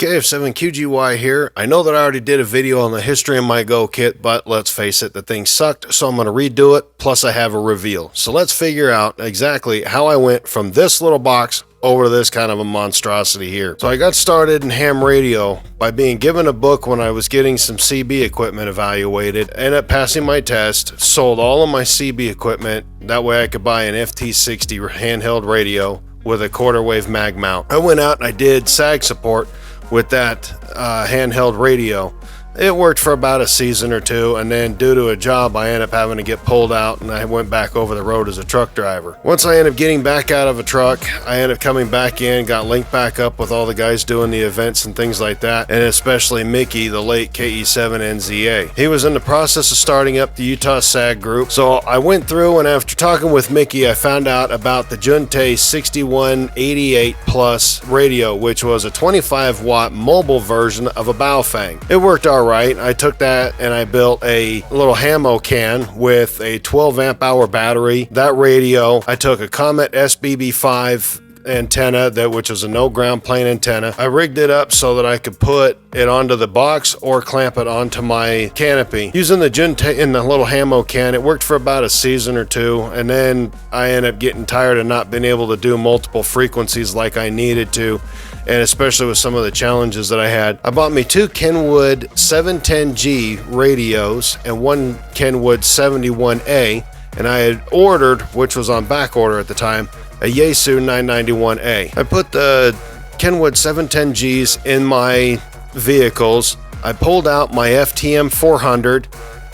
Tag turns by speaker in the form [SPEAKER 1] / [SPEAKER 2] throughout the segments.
[SPEAKER 1] KF7QGY here. I know that I already did a video on the history of my Go kit, but let's face it, the thing sucked, so I'm going to redo it, plus I have a reveal. So let's figure out exactly how I went from this little box over to this kind of a monstrosity here. So I got started in ham radio by being given a book when I was getting some CB equipment evaluated, ended up passing my test, sold all of my CB equipment, that way I could buy an FT60 handheld radio with a quarter wave mag mount. I went out and I did SAG support with that handheld radio. It worked for about a season or two, and then due to a job I ended up having to get pulled out, and I went back over the road as a truck driver. Once I ended up getting back out of a truck, I ended up coming back in, got linked back up with all the guys doing the events and things like that, and especially Mickey, the late KE7NZA. He was in the process of starting up the Utah SAG group, so I went through, and after talking with Mickey, I found out about the Juntei 6188 Plus radio, which was a 25 watt mobile version of a Baofeng. It worked alright. I took that and I built a little Hamo can with a 12 amp hour battery. That radio, I took a Comet SBB5 antenna, which was a no ground plane antenna. I rigged it up so that I could put it onto the box or clamp it onto my canopy. Using the Juntei in the little Hamo can, it worked for about a season or two, and then I ended up getting tired of not being able to do multiple frequencies like I needed to, and especially with some of the challenges that I had. I bought me two Kenwood 710G radios and one Kenwood 71A, and I had ordered, which was on back order at the time, a Yaesu 991A. I put the Kenwood 710Gs in my vehicles. I pulled out my FTM 400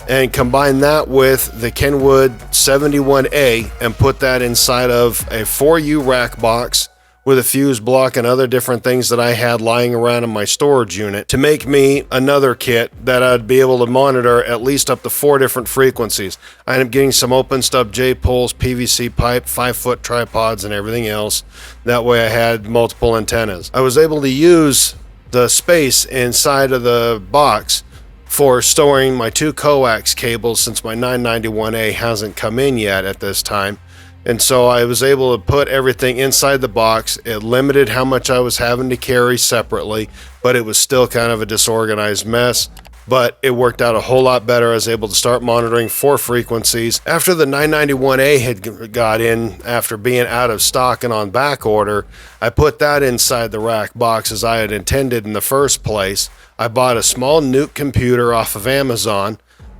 [SPEAKER 1] and combined that with the Kenwood 71A and put that inside of a 4U rack box with a fuse block and other different things that I had lying around in my storage unit to make me another kit that I'd be able to monitor at least up to 4 different frequencies. I ended up getting some open stub J-poles, PVC pipe, 5-foot tripods, and everything else. That way I had multiple antennas. I was able to use the space inside of the box for storing my 2 coax cables, since my 991A hasn't come in yet at this time. And so I was able to put everything inside the box. It limited how much I was having to carry separately, but it was still kind of a disorganized mess. But it worked out a whole lot better. I was able to start monitoring 4 frequencies. After the 991A had got in, after being out of stock and on back order, I put that inside the rack box as I had intended in the first place. I bought a small Nuke computer off of Amazon,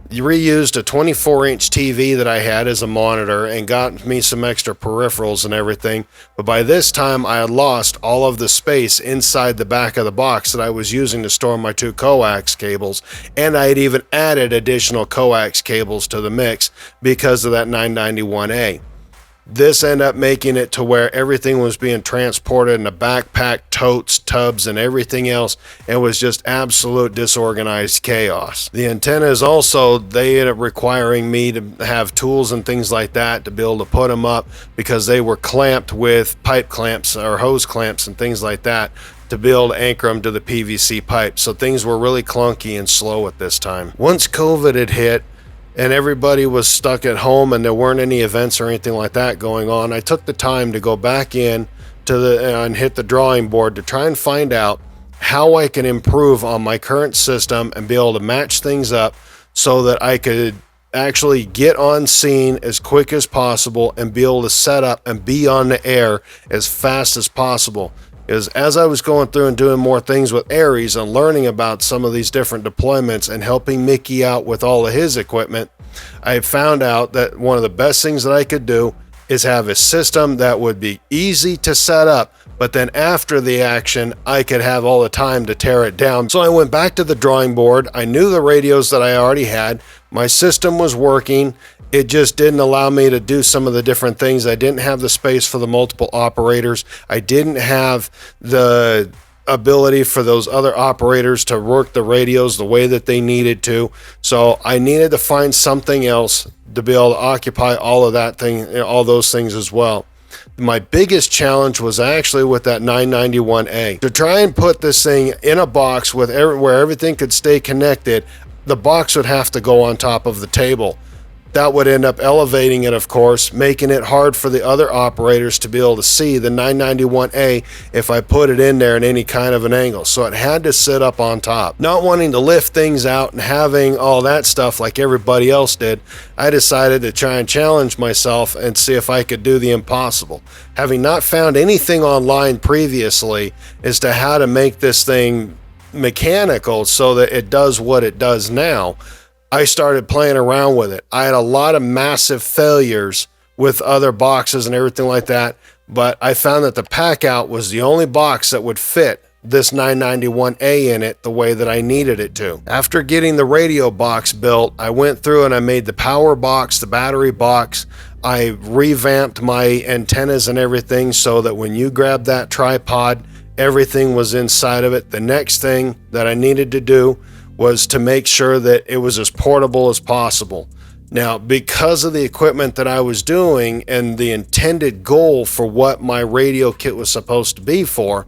[SPEAKER 1] reused a 24-inch TV that I had as a monitor, and got me some extra peripherals and everything. But by this time I had lost all of the space inside the back of the box that I was using to store my 2 coax cables, and I had even added additional coax cables to the mix because of that 991A. This ended up making it to where everything was being transported in a backpack, totes, tubs, and everything else, and was just absolute disorganized chaos. The antennas also, they ended up requiring me to have tools and things like that to be able to put them up, because they were clamped with pipe clamps or hose clamps and things like that to be able to anchor them to the PVC pipe. So things were really clunky and slow at this time. Once COVID had hit, and everybody was stuck at home and there weren't any events or anything like that going on, I took the time to go back in to and hit the drawing board to try and find out how I can improve on my current system and be able to match things up so that I could actually get on scene as quick as possible and be able to set up and be on the air as fast as possible. As I was going through and doing more things with Aries and learning about some of these different deployments and helping Mickey out with all of his equipment, I found out that one of the best things that I could do is have a system that would be easy to set up, but then after the action, I could have all the time to tear it down. So I went back to the drawing board. I knew the radios that I already had. My system was working. It just didn't allow me to do some of the different things. I didn't have the space for the multiple operators. I didn't have the ability for those other operators to work the radios the way that they needed to. So I needed to find something else to be able to occupy all of that thing, all those things as well. My biggest challenge was actually with that 991A. To try and put this thing in a box with where everything could stay connected, the box would have to go on top of the table. that would end up elevating it, of course, making it hard for the other operators to be able to see the 991A if I put it in there in any kind of an angle. So it had to sit up on top. Not wanting to lift things out and having all that stuff like everybody else did, I decided to try and challenge myself and see if I could do the impossible. Having not found anything online previously as to how to make this thing mechanical so that it does what it does now, I started playing around with it. I had a lot of massive failures with other boxes and everything like that, but I found that the Packout was the only box that would fit this 991A in it the way that I needed it to. After getting the radio box built, I went through and I made the power box, the battery box. I revamped my antennas and everything so that when you grab that tripod, everything was inside of it. The next thing that I needed to do was to make sure that it was as portable as possible. Now, because of the equipment that I was doing and the intended goal for what my radio kit was supposed to be for,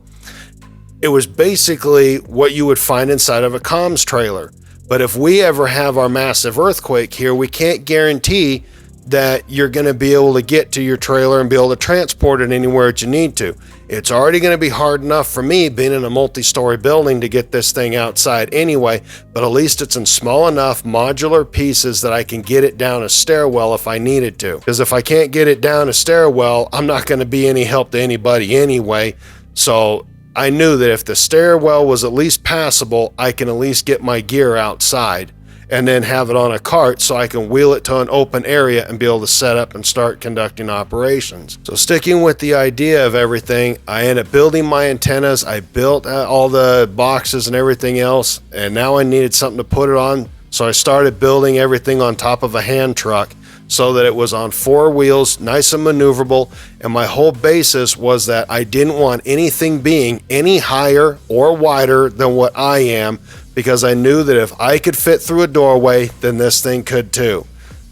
[SPEAKER 1] it was basically what you would find inside of a comms trailer. But if we ever have our massive earthquake here, we can't guarantee that you're going to be able to get to your trailer and be able to transport it anywhere that you need to. It's already going to be hard enough for me being in a multi-story building to get this thing outside anyway, but at least it's in small enough modular pieces that I can get it down a stairwell if I needed to. Because if I can't get it down a stairwell, I'm not going to be any help to anybody anyway. So I knew that if the stairwell was at least passable, I can at least get my gear outside and then have it on a cart so I can wheel it to an open area and be able to set up and start conducting operations. So sticking with the idea of everything, I ended up building my antennas. I built all the boxes and everything else, and now I needed something to put it on. So I started building everything on top of a hand truck so that it was on 4 wheels, nice and maneuverable. And my whole basis was that I didn't want anything being any higher or wider than what I am, because I knew that if I could fit through a doorway, then this thing could too.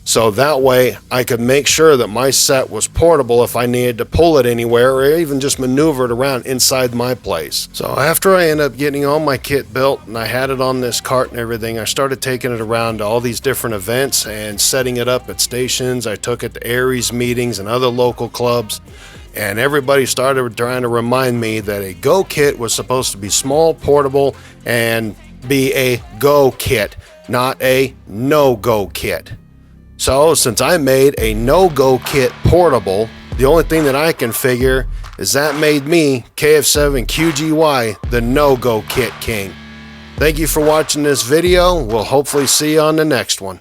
[SPEAKER 1] So that way I could make sure that my set was portable if I needed to pull it anywhere or even just maneuver it around inside my place. So after I ended up getting all my kit built and I had it on this cart and everything, I started taking it around to all these different events and setting it up at stations. I took it to Aries meetings and other local clubs, and everybody started trying to remind me that a Go kit was supposed to be small, portable, and be a Go kit, not a no-go kit. So since I made a no-go kit portable, the only thing that I can figure is that made me, KF7QGY, the no-go kit king. Thank you for watching this video. We'll hopefully see you on the next one.